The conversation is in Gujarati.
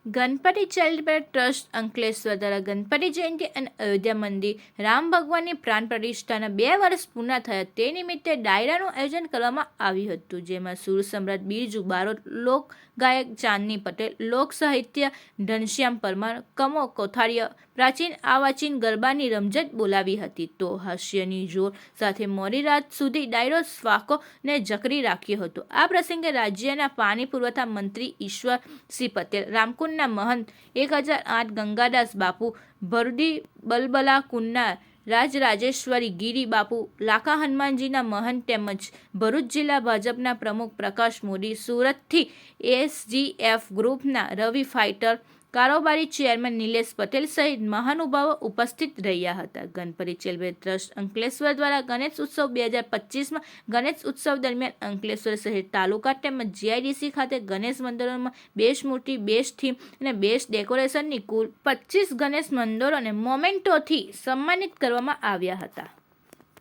ગણપતિ ચેરિટેબલ ટ્રસ્ટ અંકલેશ્વર દ્વારા ગણપતિ જયંતિ અને અયોધ્યા મંદિર રામ ભગવાનની પ્રાણ પ્રતિષ્ઠાના 2 વર્ષ પૂર્ણ થયા તે નિમિત્તે ડાયરાનું આયોજન કરવામાં આવ્યું હતું, જેમાં સુર સમ્રાટ બિરજુ બારોટ, લોક ગાયક ચાંદની પટેલ, લોક સાહિત્ય ઘનશ્યામ પરમાર, કમો કોઠારીયા પ્રાચીન આવાચીન ગરબાની રમઝટ બોલાવી હતી, તો હાસ્યની જોર સાથે મોડી રાત સુધી ડાયરો સ્વાકો ને જકરી રાખ્યો હતો। આ પ્રસંગે રાજ્યના પાણી પુરવઠા મંત્રી ઈશ્વરસિંહ પટેલ, રામકુંડના મહંત 1008 ગંગાદાસ બાપુ, ભરડી બલબલા કુંડના રાજરાજેશ્વરી ગીરી બાપુ, લાખા હનુમાનજીના મહંત તેમજ ભરૂચ જિલ્લા ભાજપના પ્રમુખ પ્રકાશ મોદી, સુરતથી એસજીએફ ગ્રુપના રવિ ફાઇટર, કારોબારી ચેરમેન નિલેશ પટેલ સહિત મહાનુભાવો ઉપસ્થિત રહ્યા હતા। ગણપતિ ચેરિટેબલ ટ્રસ્ટ અંકલેશ્વર દ્વારા ગણેશ ઉત્સવ 2025માં ગણેશ ઉત્સવ દરમિયાન અંકલેશ્વર શહેર તાલુકા તેમજ જીઆઈડીસી ખાતે ગણેશ મંદિરોમાં બેસ્ટ મૂર્તિ, બેસ્ટ થીમ અને બેસ્ટ ડેકોરેશનની કુલ 25 ગણેશ મંદિરોને મોમેન્ટોથી સન્માનિત કરવામાં આવ્યા હતા।